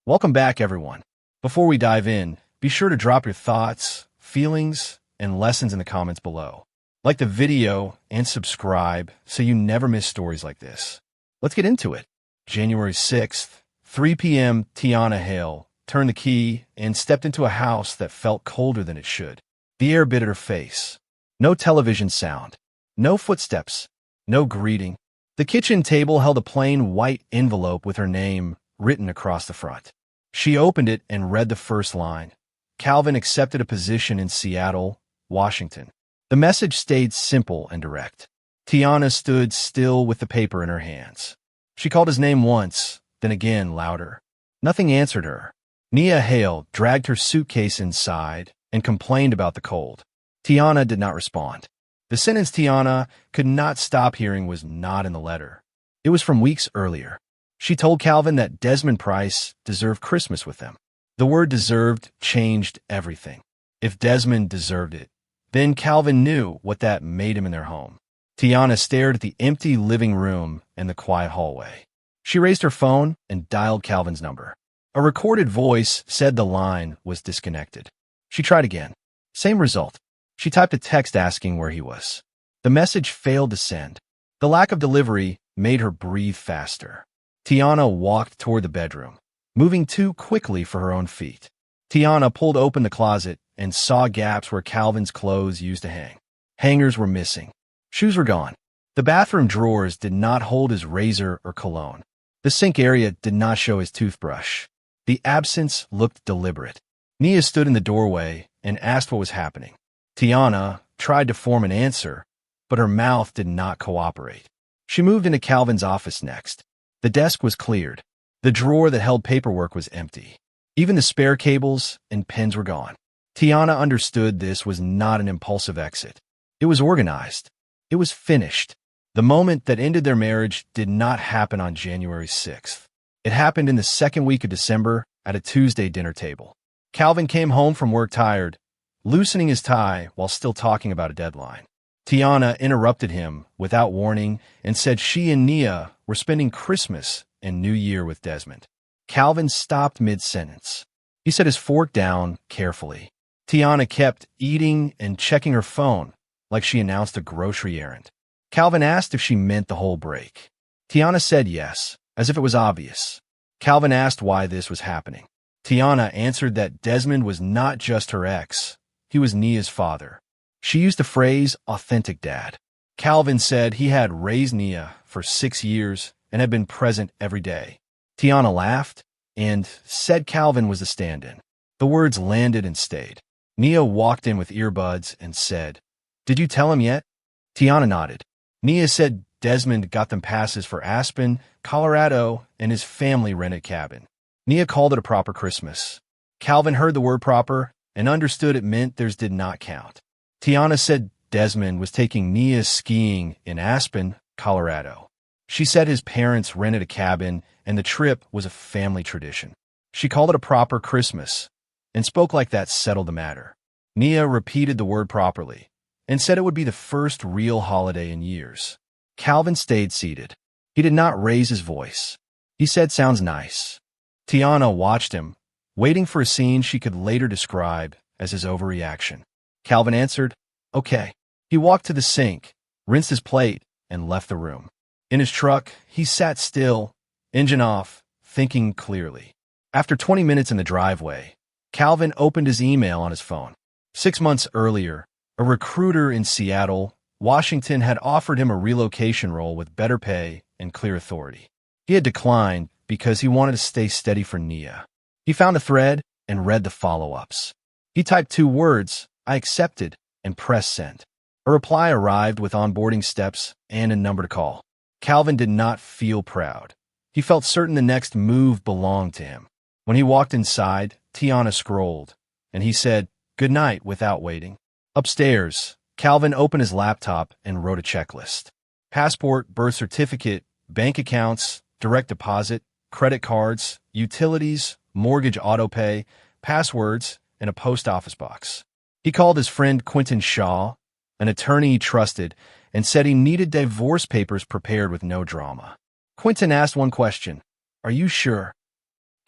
Welcome back, everyone. Before we dive in, be sure to drop your thoughts, feelings, and lessons in the comments below. Like the video and subscribe so you never miss stories like this. Let's get into it. January 6th, 3 p.m., Tiana Hale turned the key and stepped into a house that felt colder than it should. The air bit at her face. No television sound. No footsteps. No greeting. The kitchen table held a plain white envelope with her name written across the front. She opened it and read the first line. Calvin accepted a position in Seattle, Washington. The message stayed simple and direct. Tiana stood still with the paper in her hands. She called his name once, then again louder. Nothing answered her. Nia Hale dragged her suitcase inside and complained about the cold. Tiana did not respond. The sentence Tiana could not stop hearing was not in the letter. It was from weeks earlier. She told Calvin that Desmond Price deserved Christmas with them. The word deserved changed everything. If Desmond deserved it, then Calvin knew what that made him in their home. Tiana stared at the empty living room and the quiet hallway. She raised her phone and dialed Calvin's number. A recorded voice said the line was disconnected. She tried again. Same result. She typed a text asking where he was. The message failed to send. The lack of delivery made her breathe faster. Tiana walked toward the bedroom, moving too quickly for her own feet. Tiana pulled open the closet and saw gaps where Calvin's clothes used to hang. Hangers were missing. Shoes were gone. The bathroom drawers did not hold his razor or cologne. The sink area did not show his toothbrush. The absence looked deliberate. Nia stood in the doorway and asked what was happening. Tiana tried to form an answer, but her mouth did not cooperate. She moved into Calvin's office next. The desk was cleared. The drawer that held paperwork was empty. Even the spare cables and pens were gone. Tiana understood this was not an impulsive exit. It was organized. It was finished. The moment that ended their marriage did not happen on January 6th. It happened in the second week of December at a Tuesday dinner table. Calvin came home from work tired, loosening his tie while still talking about a deadline. Tiana interrupted him without warning and said she and Nia were spending Christmas and New Year with Desmond. Calvin stopped mid-sentence. He set his fork down carefully. Tiana kept eating and checking her phone like she announced a grocery errand. Calvin asked if she meant the whole break. Tiana said yes, as if it was obvious. Calvin asked why this was happening. Tiana answered that Desmond was not just her ex. He was Nia's father. She used the phrase, authentic dad. Calvin said he had raised Nia for 6 years and had been present every day. Tiana laughed and said Calvin was the stand-in. The words landed and stayed. Nia walked in with earbuds and said, "Did you tell him yet?" Tiana nodded. Nia said Desmond got them passes for Aspen, Colorado, and his family rented cabin. Nia called it a proper Christmas. Calvin heard the word proper and understood it meant theirs did not count. Tiana said Desmond was taking Nia skiing in Aspen, Colorado. She said his parents rented a cabin and the trip was a family tradition. She called it a proper Christmas and spoke like that settled the matter. Nia repeated the word properly and said it would be the first real holiday in years. Calvin stayed seated. He did not raise his voice. He said, "Sounds nice." Tiana watched him, waiting for a scene she could later describe as his overreaction. Calvin answered, "Okay." He walked to the sink, rinsed his plate, and left the room. In his truck, he sat still, engine off, thinking clearly. After 20 minutes in the driveway, Calvin opened his email on his phone. 6 months earlier, a recruiter in Seattle, Washington had offered him a relocation role with better pay and clear authority. He had declined because he wanted to stay steady for Nia. He found a thread and read the follow-ups. He typed 2 words, "I accepted," and pressed send. A reply arrived with onboarding steps and a number to call. Calvin did not feel proud. He felt certain the next move belonged to him. When he walked inside, Tiana scrolled, and he said, "Good night," without waiting. Upstairs, Calvin opened his laptop and wrote a checklist. Passport, birth certificate, bank accounts, direct deposit, credit cards, utilities, mortgage autopay, passwords, and a post office box. He called his friend Quentin Shaw, an attorney he trusted, and said he needed divorce papers prepared with no drama. Quentin asked one question, "Are you sure?"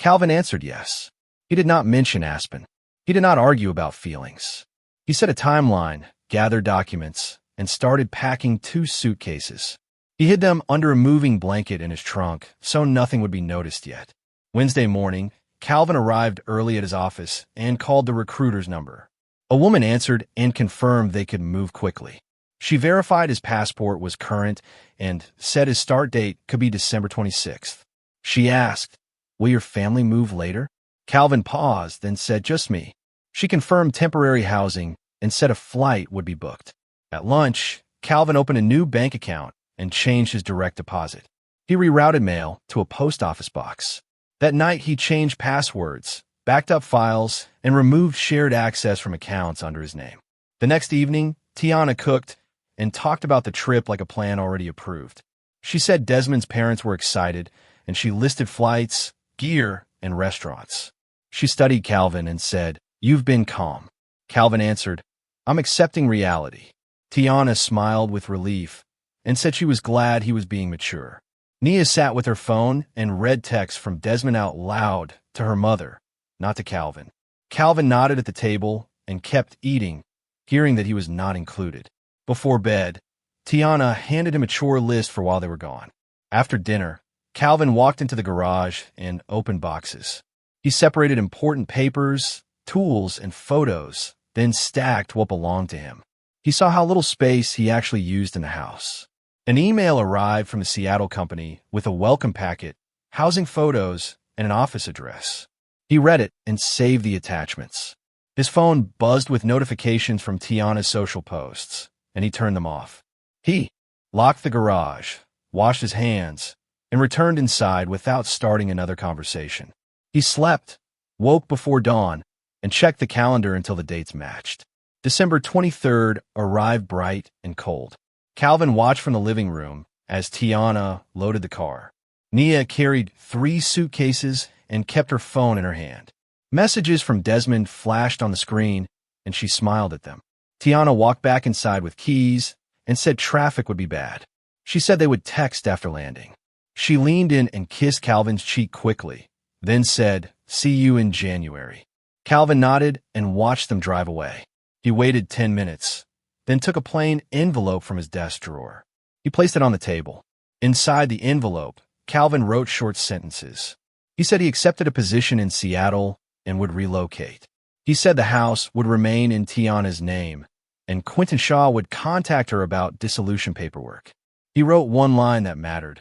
Calvin answered yes. He did not mention Aspen. He did not argue about feelings. He set a timeline, gathered documents, and started packing 2 suitcases. He hid them under a moving blanket in his trunk so nothing would be noticed yet. Wednesday morning, Calvin arrived early at his office and called the recruiter's number. A woman answered and confirmed they could move quickly. She verified his passport was current and said his start date could be December 26th. She asked, "Will your family move later?" Calvin paused, then said, "Just me." She confirmed temporary housing and said a flight would be booked. At lunch, Calvin opened a new bank account and changed his direct deposit. He rerouted mail to a post office box. That night, he changed passwords, backed up files, and removed shared access from accounts under his name. The next evening, Tiana cooked and talked about the trip like a plan already approved. She said Desmond's parents were excited, and she listed flights, gear, and restaurants. She studied Calvin and said, "You've been calm." Calvin answered, "I'm accepting reality." Tiana smiled with relief and said she was glad he was being mature. Nia sat with her phone and read texts from Desmond out loud to her mother, not to Calvin. Calvin nodded at the table and kept eating, hearing that he was not included. Before bed, Tiana handed him a chore list for while they were gone. After dinner, Calvin walked into the garage and opened boxes. He separated important papers, tools, and photos, then stacked what belonged to him. He saw how little space he actually used in the house. An email arrived from the Seattle company with a welcome packet, housing photos, and an office address. He read it and saved the attachments. His phone buzzed with notifications from Tiana's social posts, and he turned them off. He locked the garage, washed his hands, and returned inside without starting another conversation. He slept, woke before dawn, and checked the calendar until the dates matched. December 23rd arrived bright and cold. Calvin watched from the living room as Tiana loaded the car. Nia carried 3 suitcases and kept her phone in her hand. Messages from Desmond flashed on the screen, and she smiled at them. Tiana walked back inside with keys and said traffic would be bad. She said they would text after landing. She leaned in and kissed Calvin's cheek quickly, then said, "See you in January." Calvin nodded and watched them drive away. He waited 10 minutes, then took a plain envelope from his desk drawer. He placed it on the table. Inside the envelope, Calvin wrote short sentences. He said he accepted a position in Seattle and would relocate. He said the house would remain in Tiana's name, and Quentin Shaw would contact her about dissolution paperwork. He wrote one line that mattered.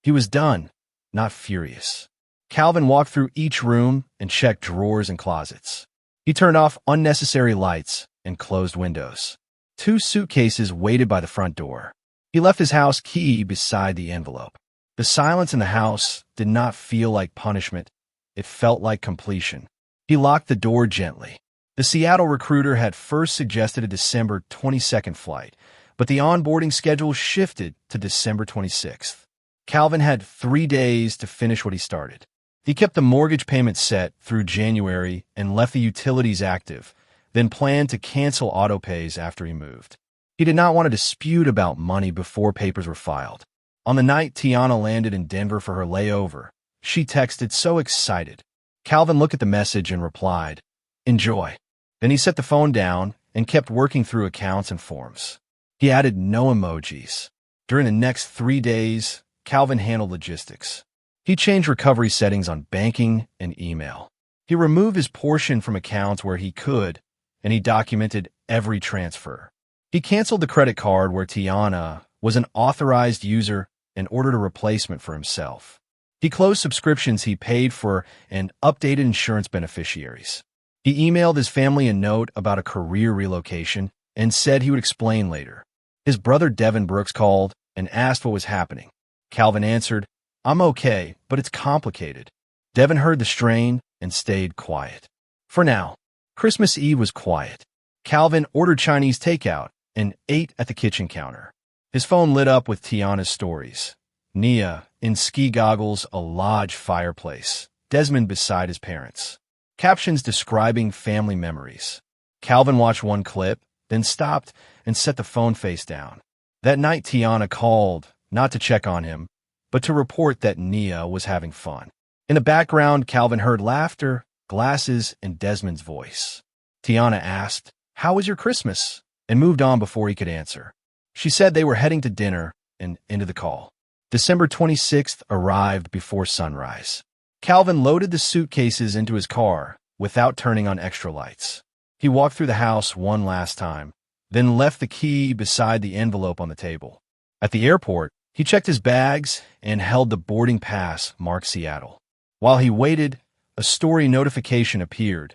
He was done, not furious. Calvin walked through each room and checked drawers and closets. He turned off unnecessary lights and closed windows. 2 suitcases waited by the front door. He left his house key beside the envelope. The silence in the house did not feel like punishment. It felt like completion. He locked the door gently. The Seattle recruiter had first suggested a December 22nd flight, but the onboarding schedule shifted to December 26th. Calvin had 3 days to finish what he started. He kept the mortgage payment set through January and left the utilities active, then planned to cancel autopays after he moved. He did not want a dispute about money before papers were filed. On the night Tiana landed in Denver for her layover, she texted so excited. Calvin looked at the message and replied, "Enjoy." Then he set the phone down and kept working through accounts and forms. He added no emojis. During the next 3 days, Calvin handled logistics. He changed recovery settings on banking and email. He removed his portion from accounts where he could, and he documented every transfer. He canceled the credit card where Tiana was an authorized user and ordered a replacement for himself. He closed subscriptions he paid for and updated insurance beneficiaries. He emailed his family a note about a career relocation and said he would explain later. His brother Devin Brooks called and asked what was happening. Calvin answered, "I'm okay, but it's complicated." Devin heard the strain and stayed quiet. For now, Christmas Eve was quiet. Calvin ordered Chinese takeout and ate at the kitchen counter. His phone lit up with Tiana's stories. Nia, in ski goggles, a lodge fireplace. Desmond beside his parents. Captions describing family memories. Calvin watched one clip, then stopped and set the phone face down. That night Tiana called, not to check on him, but to report that Nia was having fun. In the background, Calvin heard laughter, glasses, and Desmond's voice. Tiana asked, "How was your Christmas?" and moved on before he could answer. She said they were heading to dinner and ended the call. December 26th arrived before sunrise. Calvin loaded the suitcases into his car without turning on extra lights. He walked through the house one last time, then left the key beside the envelope on the table. At the airport, he checked his bags and held the boarding pass marked Seattle. While he waited, a story notification appeared.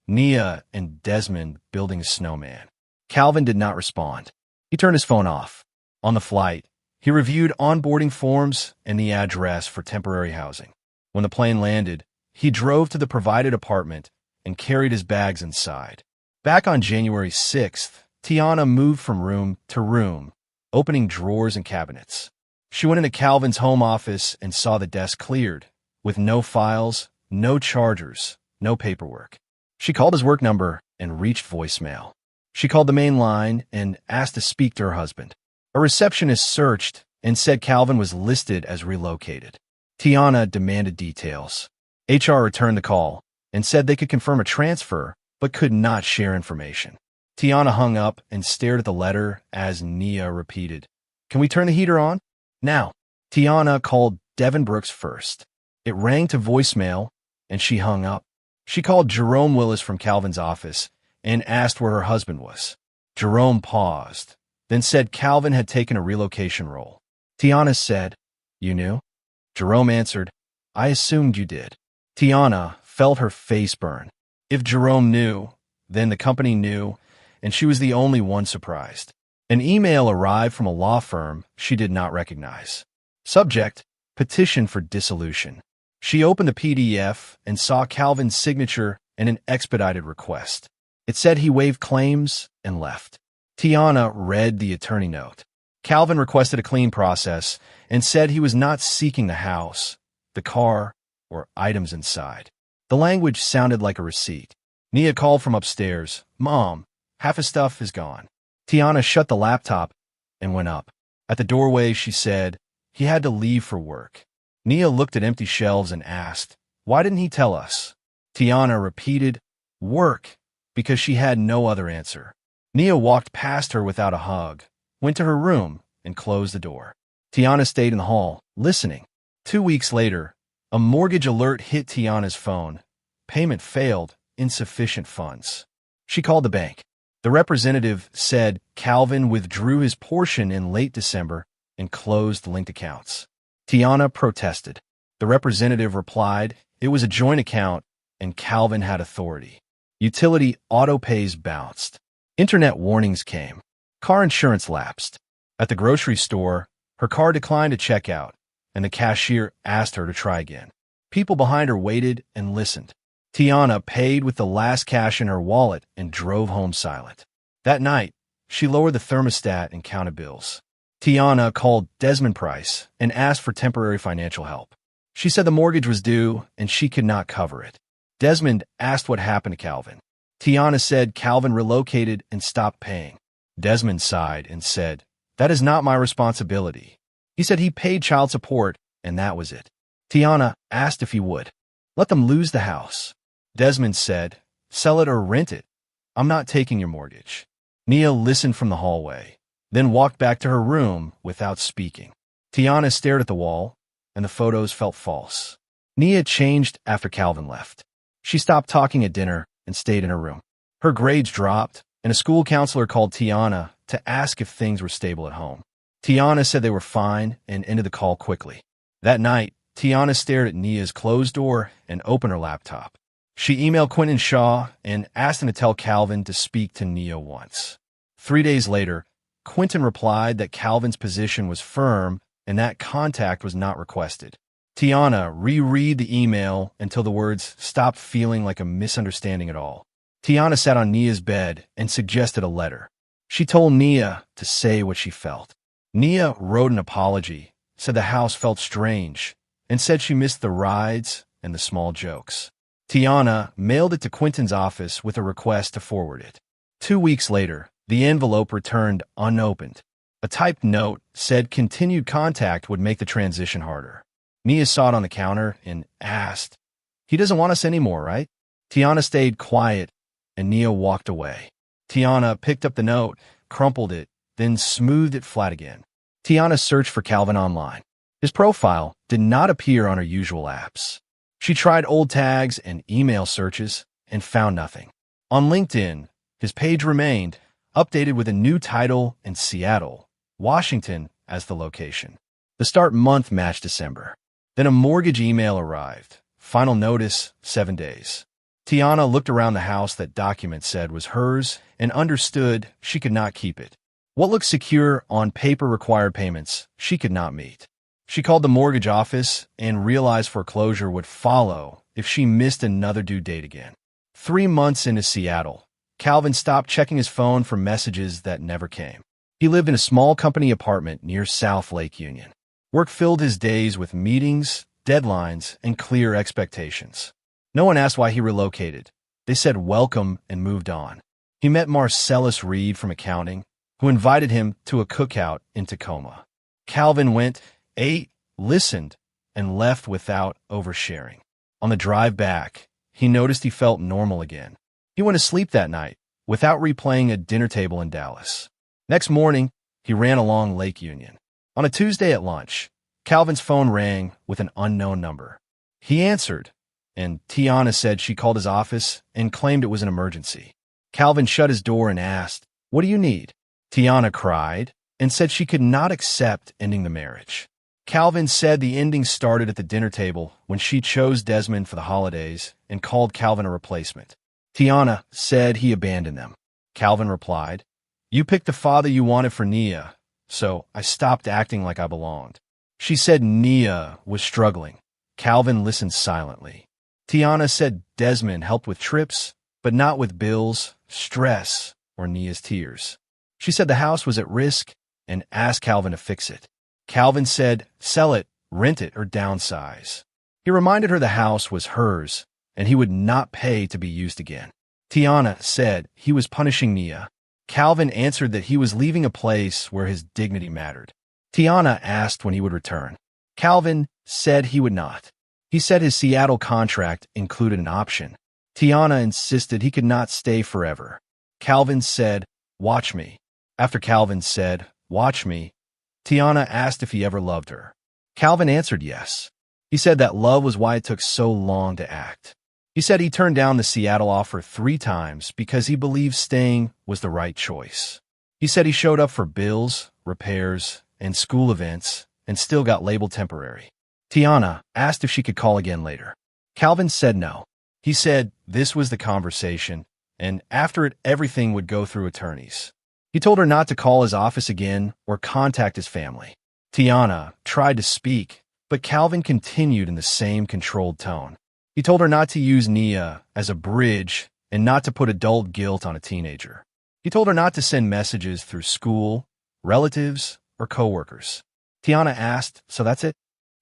Nia and Desmond building a snowman. Calvin did not respond. He turned his phone off. On the flight, he reviewed onboarding forms and the address for temporary housing. When the plane landed, he drove to the provided apartment and carried his bags inside. Back on January 6th, Tiana moved from room to room, opening drawers and cabinets. She went into Calvin's home office and saw the desk cleared, with no files, no chargers, no paperwork. She called his work number and reached voicemail. She called the main line and asked to speak to her husband. A receptionist searched and said Calvin was listed as relocated. Tiana demanded details. HR returned the call and said they could confirm a transfer, but could not share information. Tiana hung up and stared at the letter as Nia repeated, "Can we turn the heater on?" Now. Tiana called Devin Brooks first. It rang to voicemail, and she hung up. She called Jerome Willis from Calvin's office and asked where her husband was. Jerome paused, then said Calvin had taken a relocation role. Tiana said, "You knew?" Jerome answered, "I assumed you did." Tiana felt her face burn. If Jerome knew, then the company knew, and she was the only one surprised. An email arrived from a law firm she did not recognize. Subject, petition for dissolution. She opened the PDF and saw Calvin's signature and an expedited request. It said he waived claims and left. Tiana read the attorney note. Calvin requested a clean process and said he was not seeking the house, the car, or items inside. The language sounded like a receipt. Nia called from upstairs, "Mom, half his stuff is gone." Tiana shut the laptop and went up. At the doorway, she said, "He had to leave for work." Nia looked at empty shelves and asked, "Why didn't he tell us?" Tiana repeated, "Work," because she had no other answer. Nia walked past her without a hug, went to her room, and closed the door. Tiana stayed in the hall, listening. 2 weeks later, a mortgage alert hit Tiana's phone. Payment failed, insufficient funds. She called the bank. The representative said Calvin withdrew his portion in late December and closed linked accounts. Tiana protested. The representative replied it was a joint account and Calvin had authority. Utility auto-pays bounced. Internet warnings came. Car insurance lapsed. At the grocery store, her car declined to check out, and the cashier asked her to try again. People behind her waited and listened. Tiana paid with the last cash in her wallet and drove home silent. That night, she lowered the thermostat and counted bills. Tiana called Desmond Price and asked for temporary financial help. She said the mortgage was due and she could not cover it. Desmond asked what happened to Calvin. Tiana said Calvin relocated and stopped paying. Desmond sighed and said, "That is not my responsibility." He said he paid child support and that was it. Tiana asked if he would. "Let them lose the house." Desmond said, "Sell it or rent it. I'm not taking your mortgage." Nia listened from the hallway, then walked back to her room without speaking. Tiana stared at the wall, and the photos felt false. Nia changed after Calvin left. She stopped talking at dinner and stayed in her room. Her grades dropped, and a school counselor called Tiana to ask if things were stable at home. Tiana said they were fine and ended the call quickly. That night, Tiana stared at Nia's closed door and opened her laptop. She emailed Quentin Shaw and asked him to tell Calvin to speak to Nia once. 3 days later, Quentin replied that Calvin's position was firm and that contact was not requested. Tiana reread the email until the words stopped feeling like a misunderstanding at all. Tiana sat on Nia's bed and suggested a letter. She told Nia to say what she felt. Nia wrote an apology, said the house felt strange, and said she missed the rides and the small jokes. Tiana mailed it to Quentin's office with a request to forward it. 2 weeks later, the envelope returned unopened. A typed note said continued contact would make the transition harder. Nia saw it on the counter and asked, "He doesn't want us anymore, right?" Tiana stayed quiet, and Nia walked away. Tiana picked up the note, crumpled it, then smoothed it flat again. Tiana searched for Calvin online. His profile did not appear on her usual apps. She tried old tags and email searches and found nothing. On LinkedIn, his page remained, updated with a new title and Seattle, Washington as the location. The start month matched December. Then a mortgage email arrived. Final notice, 7 days. Tiana looked around the house that document said was hers and understood she could not keep it. What looked secure on paper required payments she could not meet. She called the mortgage office and realized foreclosure would follow if she missed another due date again. 3 months into Seattle, Calvin stopped checking his phone for messages that never came. He lived in a small company apartment near South Lake Union. Work filled his days with meetings, deadlines, and clear expectations. No one asked why he relocated. They said welcome and moved on. He met Marcellus Reed from accounting, who invited him to a cookout in Tacoma. Calvin went, ate, listened, and left without oversharing. On the drive back, he noticed he felt normal again. He went to sleep that night without replaying a dinner table in Dallas. Next morning, he ran along Lake Union. On a Tuesday at lunch, Calvin's phone rang with an unknown number. He answered, and Tiana said she called his office and claimed it was an emergency. Calvin shut his door and asked, "What do you need?" Tiana cried and said she could not accept ending the marriage. Calvin said the ending started at the dinner table when she chose Desmond for the holidays and called Calvin a replacement. Tiana said he abandoned them. Calvin replied, "You picked the father you wanted for Nia, so I stopped acting like I belonged." She said Nia was struggling. Calvin listened silently. Tiana said Desmond helped with trips, but not with bills, stress, or Nia's tears. She said the house was at risk and asked Calvin to fix it. Calvin said, "Sell it, rent it, or downsize." He reminded her the house was hers, and he would not pay to be used again. Tiana said he was punishing Nia. Calvin answered that he was leaving a place where his dignity mattered. Tiana asked when he would return. Calvin said he would not. He said his Seattle contract included an option. Tiana insisted he could not stay forever. Calvin said, "Watch me." After Calvin said, "Watch me," Tiana asked if he ever loved her. Calvin answered yes. He said that love was why it took so long to act. He said he turned down the Seattle offer 3 times because he believed staying was the right choice. He said he showed up for bills, repairs, and school events and still got labeled temporary. Tiana asked if she could call again later. Calvin said no. He said this was the conversation, and after it, everything would go through attorneys. He told her not to call his office again or contact his family. Tiana tried to speak, but Calvin continued in the same controlled tone. He told her not to use Nia as a bridge and not to put adult guilt on a teenager. He told her not to send messages through school, relatives, or coworkers. Tiana asked, "So that's it?"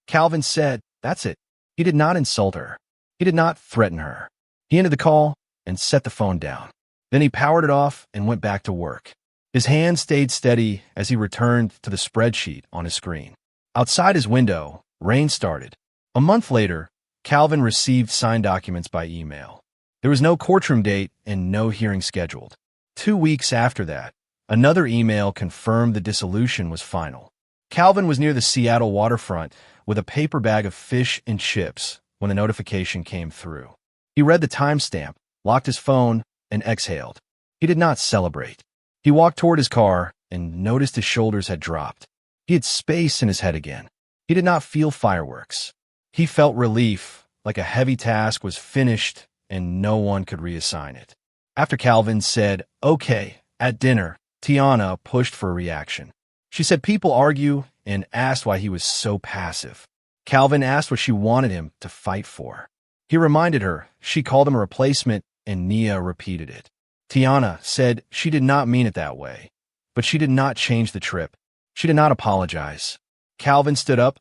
Calvin said, "That's it." He did not insult her. He did not threaten her. He ended the call and set the phone down. Then he powered it off and went back to work. His hand stayed steady as he returned to the spreadsheet on his screen. Outside his window, rain started. A month later, Calvin received signed documents by email. There was no courtroom date and no hearing scheduled. 2 weeks after that, another email confirmed the dissolution was final. Calvin was near the Seattle waterfront with a paper bag of fish and chips when the notification came through. He read the timestamp, locked his phone, and exhaled. He did not celebrate. He walked toward his car and noticed his shoulders had dropped. He had space in his head again. He did not feel fireworks. He felt relief, like a heavy task was finished and no one could reassign it. After Calvin said, "Okay," at dinner, Tiana pushed for a reaction. She said people argue and asked why he was so passive. Calvin asked what she wanted him to fight for. He reminded her she called him a replacement and Nia repeated it. Tiana said she did not mean it that way, but she did not change the trip. She did not apologize. Calvin stood up,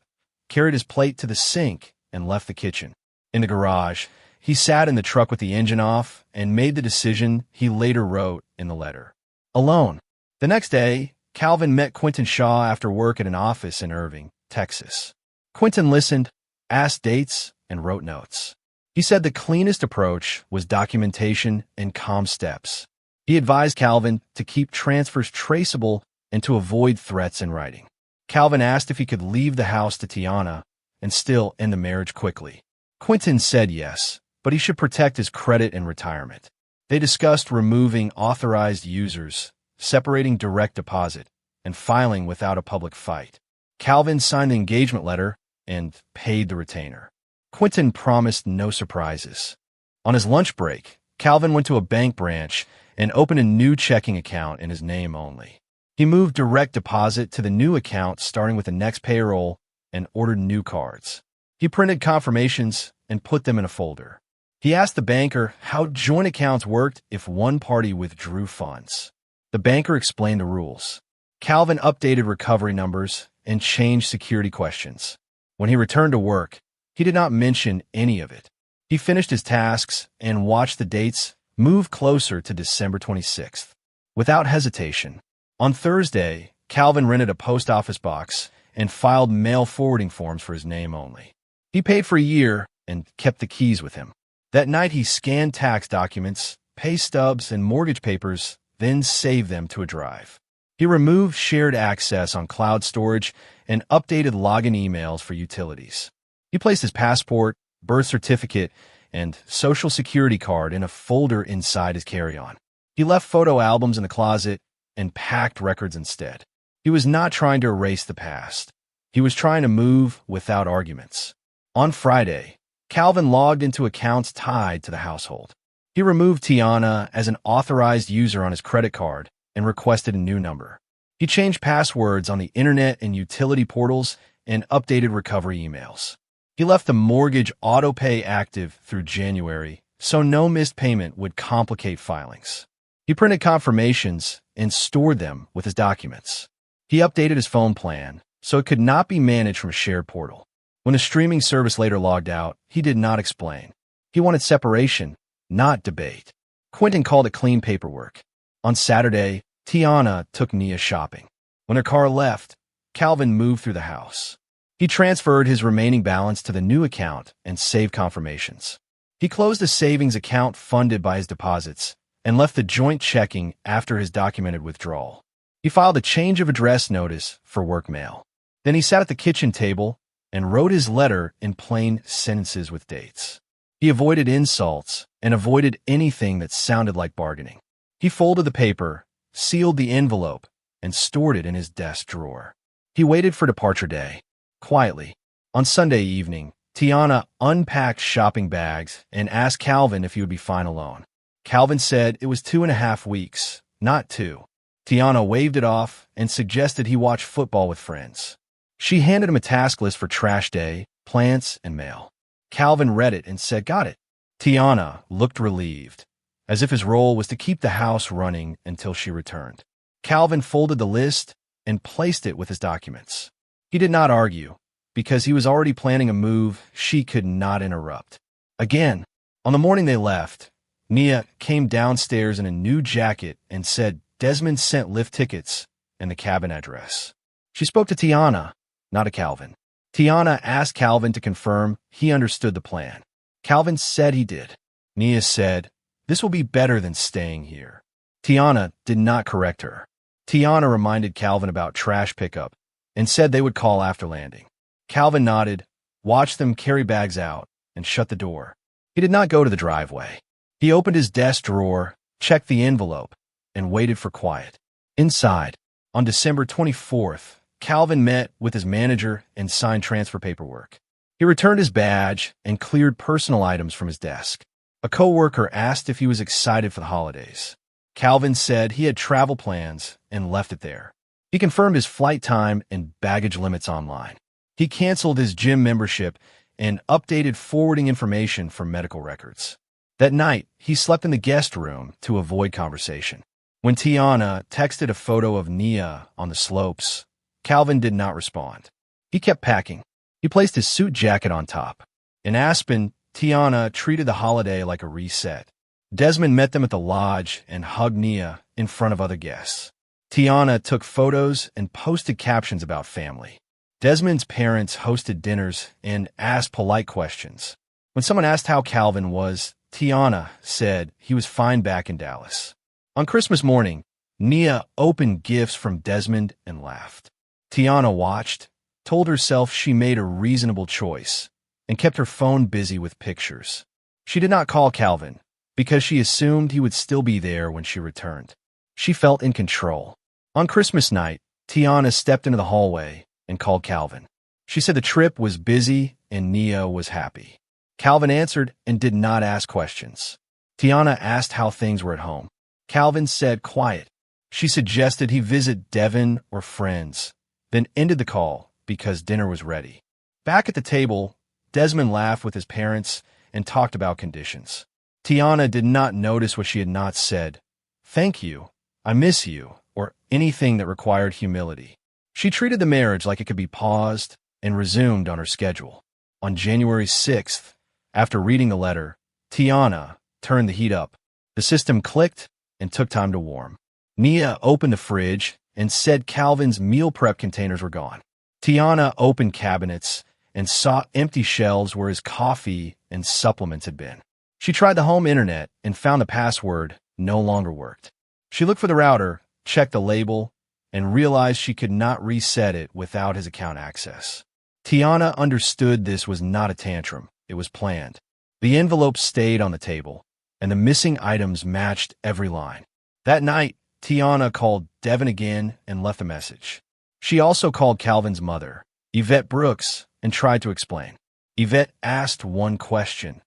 carried his plate to the sink, and left the kitchen. In the garage, he sat in the truck with the engine off and made the decision he later wrote in the letter. Alone. The next day, Calvin met Quentin Shaw after work at an office in Irving, Texas. Quentin listened, asked dates, and wrote notes. He said the cleanest approach was documentation and calm steps. He advised Calvin to keep transfers traceable and to avoid threats in writing. Calvin asked if he could leave the house to Tiana and still end the marriage quickly. Quentin said yes, but he should protect his credit and retirement. They discussed removing authorized users, separating direct deposit, and filing without a public fight. Calvin signed the engagement letter and paid the retainer. Quentin promised no surprises. On his lunch break, Calvin went to a bank branch and opened a new checking account in his name only. He moved direct deposit to the new account starting with the next payroll and ordered new cards. He printed confirmations and put them in a folder. He asked the banker how joint accounts worked if one party withdrew funds. The banker explained the rules. Calvin updated recovery numbers and changed security questions. When he returned to work, he did not mention any of it. He finished his tasks and watched the dates move closer to December 26th. Without hesitation, on Thursday, Calvin rented a post office box and filed mail forwarding forms for his name only. He paid for a year and kept the keys with him. That night, he scanned tax documents, pay stubs, and mortgage papers, then saved them to a drive. He removed shared access on cloud storage and updated login emails for utilities. He placed his passport, birth certificate, and social security card in a folder inside his carry-on. He left photo albums in the closet and packed records instead. He was not trying to erase the past. He was trying to move without arguments. On Friday, Calvin logged into accounts tied to the household. He removed Tiana as an authorized user on his credit card and requested a new number. He changed passwords on the internet and utility portals and updated recovery emails. He left the mortgage auto-pay active through January, so no missed payment would complicate filings. He printed confirmations and stored them with his documents. He updated his phone plan so it could not be managed from a shared portal. When the streaming service later logged out, he did not explain. He wanted separation, not debate. Quentin called it clean paperwork. On Saturday, Tiana took Nia shopping. When her car left, Calvin moved through the house. He transferred his remaining balance to the new account and saved confirmations. He closed a savings account funded by his deposits and left the joint checking after his documented withdrawal. He filed a change of address notice for work mail. Then he sat at the kitchen table and wrote his letter in plain sentences with dates. He avoided insults and avoided anything that sounded like bargaining. He folded the paper, sealed the envelope, and stored it in his desk drawer. He waited for departure day. Quietly, on Sunday evening, Tiana unpacked shopping bags and asked Calvin if he would be fine alone. Calvin said it was 2.5 weeks, not 2. Tiana waved it off and suggested he watch football with friends. She handed him a task list for trash day, plants, and mail. Calvin read it and said, "Got it." Tiana looked relieved, as if his role was to keep the house running until she returned. Calvin folded the list and placed it with his documents. He did not argue, because he was already planning a move she could not interrupt. Again, on the morning they left, Nia came downstairs in a new jacket and said Desmond sent lift tickets and the cabin address. She spoke to Tiana, not to Calvin. Tiana asked Calvin to confirm he understood the plan. Calvin said he did. Nia said, "This will be better than staying here." Tiana did not correct her. Tiana reminded Calvin about trash pickup and said they would call after landing. Calvin nodded, watched them carry bags out, and shut the door. He did not go to the driveway. He opened his desk drawer, checked the envelope, and waited for quiet. Inside, on December 24th, Calvin met with his manager and signed transfer paperwork. He returned his badge and cleared personal items from his desk. A coworker asked if he was excited for the holidays. Calvin said he had travel plans and left it there. He confirmed his flight time and baggage limits online. He canceled his gym membership and updated forwarding information for medical records. That night, he slept in the guest room to avoid conversation. When Tiana texted a photo of Nia on the slopes, Calvin did not respond. He kept packing. He placed his suit jacket on top. In Aspen, Tiana treated the holiday like a reset. Desmond met them at the lodge and hugged Nia in front of other guests. Tiana took photos and posted captions about family. Desmond's parents hosted dinners and asked polite questions. When someone asked how Calvin was, Tiana said he was fine back in Dallas. On Christmas morning, Nia opened gifts from Desmond and laughed. Tiana watched, told herself she made a reasonable choice, and kept her phone busy with pictures. She did not call Calvin, because she assumed he would still be there when she returned. She felt in control. On Christmas night, Tiana stepped into the hallway and called Calvin. She said the trip was busy and Nia was happy. Calvin answered and did not ask questions. Tiana asked how things were at home. Calvin said quiet. She suggested he visit Devin or friends, then ended the call because dinner was ready. Back at the table, Desmond laughed with his parents and talked about conditions. Tiana did not notice what she had not said. Thank you, I miss you, or anything that required humility. She treated the marriage like it could be paused and resumed on her schedule. On January 6th, after reading the letter, Tiana turned the heat up. The system clicked and took time to warm. Nia opened the fridge and said Calvin's meal prep containers were gone. Tiana opened cabinets and saw empty shelves where his coffee and supplements had been. She tried the home internet and found the password no longer worked. She looked for the router, checked the label, and realized she could not reset it without his account access. Tiana understood this was not a tantrum. It was planned. The envelope stayed on the table, and the missing items matched every line. That night, Tiana called Devin again and left a message. She also called Calvin's mother, Yvette Brooks, and tried to explain. Yvette asked one question.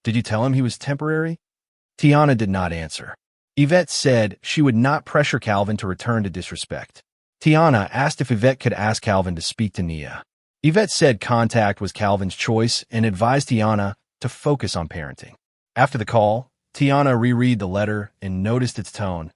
Did you tell him he was temporary? Tiana did not answer. Yvette said she would not pressure Calvin to return to disrespect. Tiana asked if Yvette could ask Calvin to speak to Nia. Yvette said contact was Calvin's choice and advised Tiana to focus on parenting. After the call, Tiana reread the letter and noticed its tone.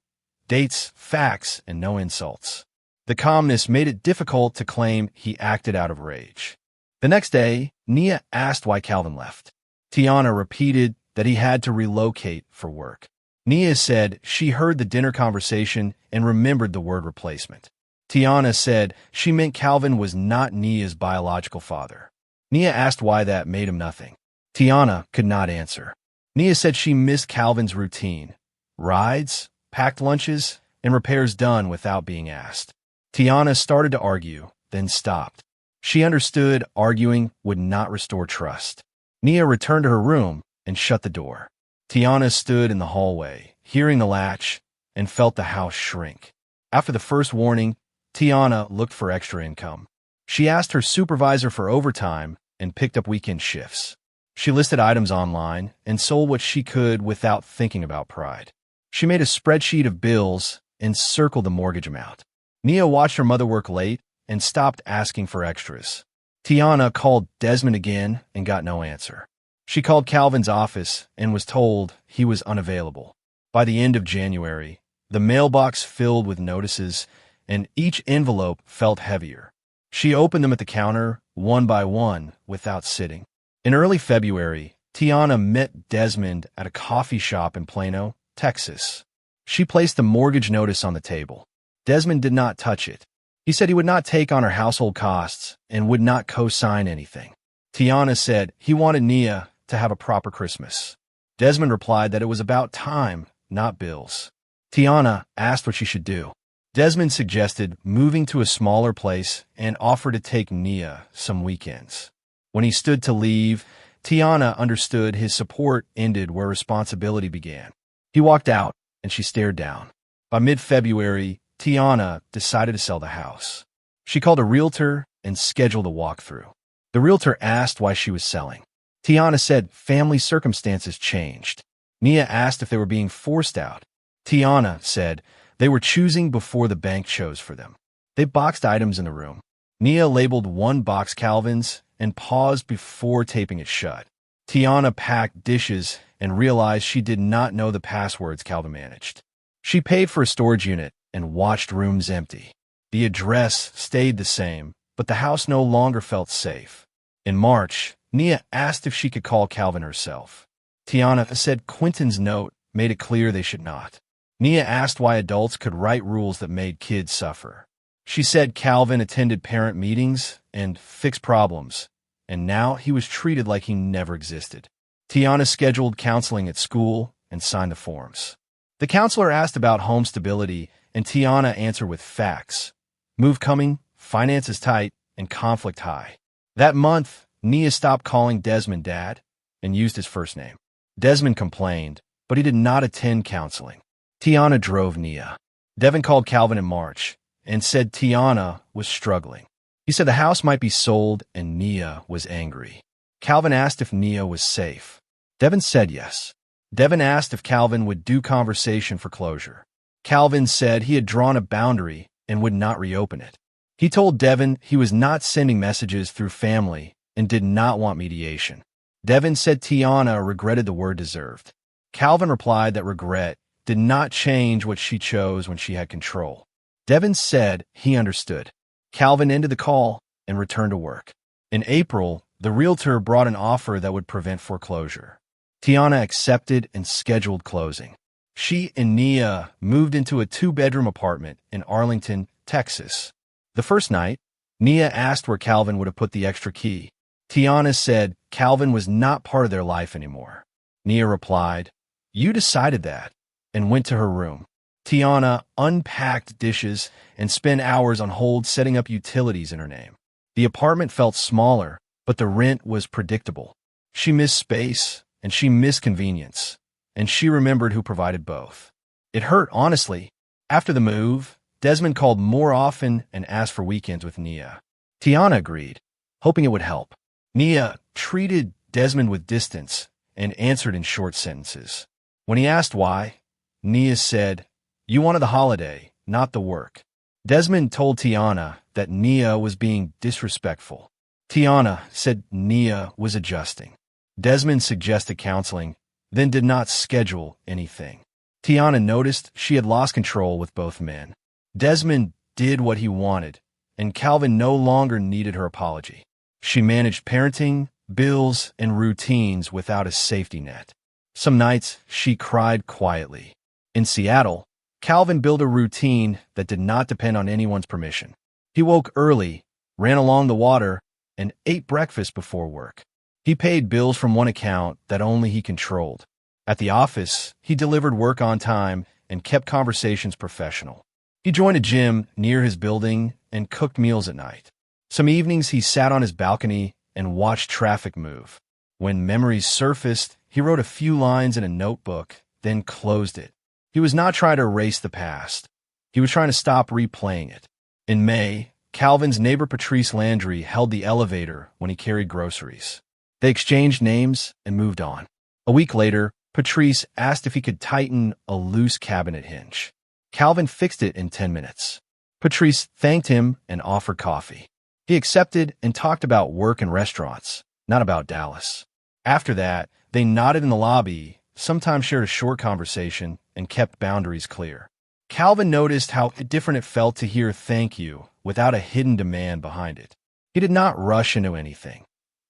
Dates, facts, and no insults. The calmness made it difficult to claim he acted out of rage. The next day, Nia asked why Calvin left. Tiana repeated that he had to relocate for work. Nia said she heard the dinner conversation and remembered the word replacement. Tiana said she meant Calvin was not Nia's biological father. Nia asked why that made him nothing. Tiana could not answer. Nia said she missed Calvin's routine. Rides, packed lunches, and repairs done without being asked. Tiana started to argue, then stopped. She understood arguing would not restore trust. Nia returned to her room and shut the door. Tiana stood in the hallway, hearing the latch, and felt the house shrink. After the first warning, Tiana looked for extra income. She asked her supervisor for overtime and picked up weekend shifts. She listed items online and sold what she could without thinking about pride. She made a spreadsheet of bills and circled the mortgage amount. Nia watched her mother work late and stopped asking for extras. Tiana called Desmond again and got no answer. She called Calvin's office and was told he was unavailable. By the end of January, the mailbox filled with notices, and each envelope felt heavier. She opened them at the counter, one by one, without sitting. In early February, Tiana met Desmond at a coffee shop in Plano, Texas. She placed the mortgage notice on the table. Desmond did not touch it. He said he would not take on her household costs and would not co-sign anything. Tiana said he wanted Nia to have a proper Christmas. Desmond replied that it was about time, not bills. Tiana asked what she should do. Desmond suggested moving to a smaller place and offered to take Nia some weekends. When he stood to leave, Tiana understood his support ended where responsibility began. He walked out, and she stared down. By mid-February, Tiana decided to sell the house. She called a realtor and scheduled a walkthrough. The realtor asked why she was selling. Tiana said family circumstances changed. Nia asked if they were being forced out. Tiana said they were choosing before the bank chose for them. They boxed items in the room. Nia labeled one box Calvin's and paused before taping it shut. Tiana packed dishes and realized she did not know the passwords Calvin managed. She paid for a storage unit and watched rooms empty. The address stayed the same, but the house no longer felt safe. In March, Nia asked if she could call Calvin herself. Tiana said Quentin's note made it clear they should not. Nia asked why adults could write rules that made kids suffer. She said Calvin attended parent meetings and fixed problems, and now he was treated like he never existed. Tiana scheduled counseling at school and signed the forms. The counselor asked about home stability, and Tiana answered with facts. Move coming, finances tight, and conflict high. That month, Nia stopped calling Desmond Dad and used his first name. Desmond complained, but he did not attend counseling. Tiana drove Nia. Devin called Calvin in March and said Tiana was struggling. He said the house might be sold and Nia was angry. Calvin asked if Nia was safe. Devin said yes. Devin asked if Calvin would do conversation for closure. Calvin said he had drawn a boundary and would not reopen it. He told Devin he was not sending messages through family and did not want mediation. Devin said Tiana regretted the word deserved. Calvin replied that regret did not change what she chose when she had control. Devin said he understood. Calvin ended the call and returned to work. In April, the realtor brought an offer that would prevent foreclosure. Tiana accepted and scheduled closing. She and Nia moved into a 2-bedroom apartment in Arlington, Texas. The first night, Nia asked where Calvin would have put the extra key. Tiana said Calvin was not part of their life anymore. Nia replied, "You decided that," and went to her room. Tiana unpacked dishes and spent hours on hold setting up utilities in her name. The apartment felt smaller, but the rent was predictable. She missed space, and she missed convenience, and she remembered who provided both. It hurt, honestly. After the move, Desmond called more often and asked for weekends with Nia. Tiana agreed, hoping it would help. Nia treated Desmond with distance and answered in short sentences. When he asked why, Nia said, "You wanted the holiday, not the work." Desmond told Tiana that Nia was being disrespectful. Tiana said Nia was adjusting. Desmond suggested counseling, then did not schedule anything. Tiana noticed she had lost control with both men. Desmond did what he wanted, and Calvin no longer needed her apology. She managed parenting, bills, and routines without a safety net. Some nights, she cried quietly. In Seattle, Calvin built a routine that did not depend on anyone's permission. He woke early, ran along the water, and ate breakfast before work. He paid bills from one account that only he controlled. At the office, he delivered work on time and kept conversations professional. He joined a gym near his building and cooked meals at night. Some evenings he sat on his balcony and watched traffic move. When memories surfaced, he wrote a few lines in a notebook, then closed it. He was not trying to erase the past. He was trying to stop replaying it. In May, Calvin's neighbor Patrice Landry held the elevator when he carried groceries. They exchanged names and moved on. A week later, Patrice asked if he could tighten a loose cabinet hinge. Calvin fixed it in 10 minutes. Patrice thanked him and offered coffee. He accepted and talked about work and restaurants, not about Dallas. After that, they nodded in the lobby, sometimes shared a short conversation, and kept boundaries clear. Calvin noticed how different it felt to hear "thank you" without a hidden demand behind it. He did not rush into anything.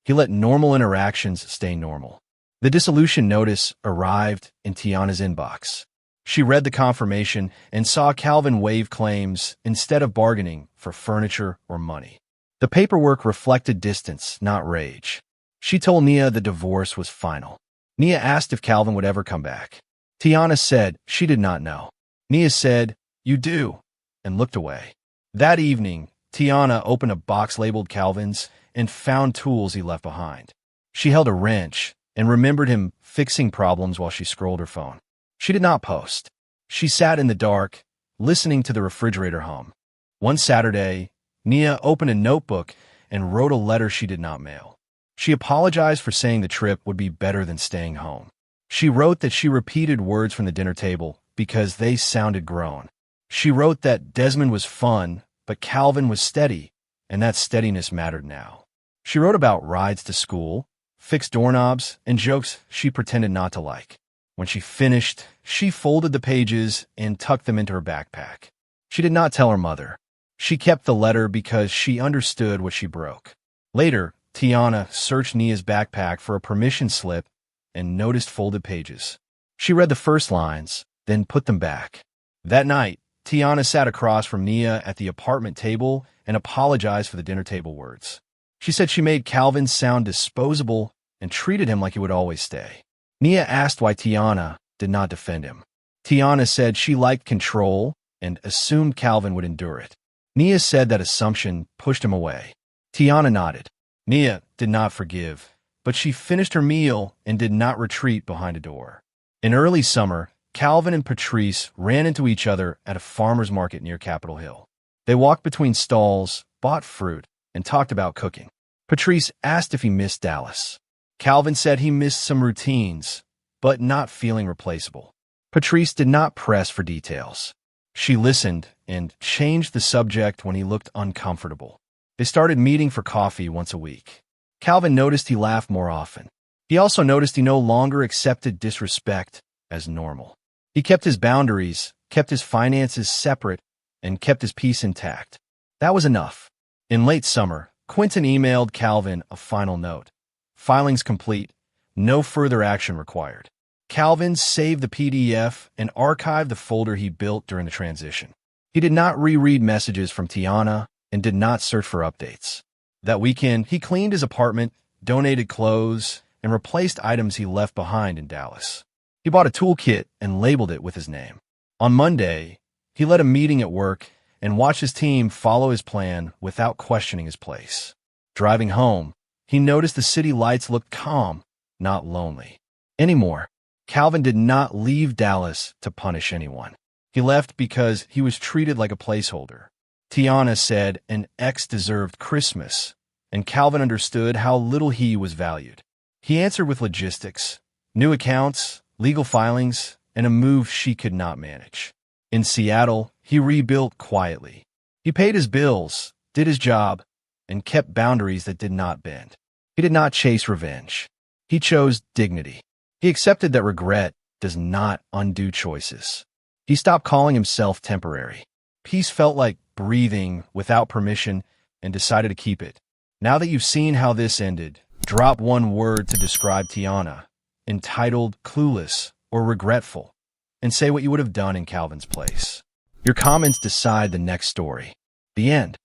He let normal interactions stay normal. The dissolution notice arrived in Tiana's inbox. She read the confirmation and saw Calvin waive claims instead of bargaining for furniture or money. The paperwork reflected distance, not rage. She told Nia the divorce was final. Nia asked if Calvin would ever come back. Tiana said she did not know. Nia said, "You do," and looked away. That evening, Tiana opened a box labeled Calvin's and found tools he left behind. She held a wrench and remembered him fixing problems while she scrolled her phone. She did not post. She sat in the dark, listening to the refrigerator hum. One Saturday, Nia opened a notebook and wrote a letter she did not mail. She apologized for saying the trip would be better than staying home. She wrote that she repeated words from the dinner table because they sounded grown. She wrote that Desmond was fun, but Calvin was steady, and that steadiness mattered now. She wrote about rides to school, fixed doorknobs, and jokes she pretended not to like. When she finished, she folded the pages and tucked them into her backpack. She did not tell her mother. She kept the letter because she understood what she broke. Later, Tiana searched Nia's backpack for a permission slip and noticed folded pages. She read the first lines, then put them back. That night, Tiana sat across from Nia at the apartment table and apologized for the dinner table words. She said she made Calvin sound disposable and treated him like he would always stay. Nia asked why Tiana did not defend him. Tiana said she liked control and assumed Calvin would endure it. Nia said that assumption pushed him away. Tiana nodded. Nia did not forgive, but she finished her meal and did not retreat behind a door. In early summer, Calvin and Patrice ran into each other at a farmer's market near Capitol Hill. They walked between stalls, bought fruit, and talked about cooking. Patrice asked if he missed Dallas. Calvin said he missed some routines, but not feeling replaceable. Patrice did not press for details. She listened and changed the subject when he looked uncomfortable. They started meeting for coffee once a week. Calvin noticed he laughed more often. He also noticed he no longer accepted disrespect as normal. He kept his boundaries, kept his finances separate, and kept his peace intact. That was enough. In late summer, Quentin emailed Calvin a final note. Filings complete. No further action required. Calvin saved the PDF and archived the folder he built during the transition. He did not reread messages from Tiana and did not search for updates. That weekend, he cleaned his apartment, donated clothes, and replaced items he left behind in Dallas. He bought a toolkit and labeled it with his name. On Monday, he led a meeting at work and watched his team follow his plan without questioning his place. Driving home, he noticed the city lights looked calm, not lonely. Anymore, Calvin did not leave Dallas to punish anyone. He left because he was treated like a placeholder. Tiana said an ex deserved Christmas, and Calvin understood how little he was valued. He answered with logistics, new accounts, legal filings, and a move she could not manage. In Seattle, he rebuilt quietly. He paid his bills, did his job, and kept boundaries that did not bend. He did not chase revenge. He chose dignity. He accepted that regret does not undo choices. He stopped calling himself temporary. Peace felt like breathing without permission and decided to keep it. Now that you've seen how this ended, drop one word to describe Tiana, entitled clueless or regretful, and say what you would have done in Calvin's place. Your comments decide the next story. The end.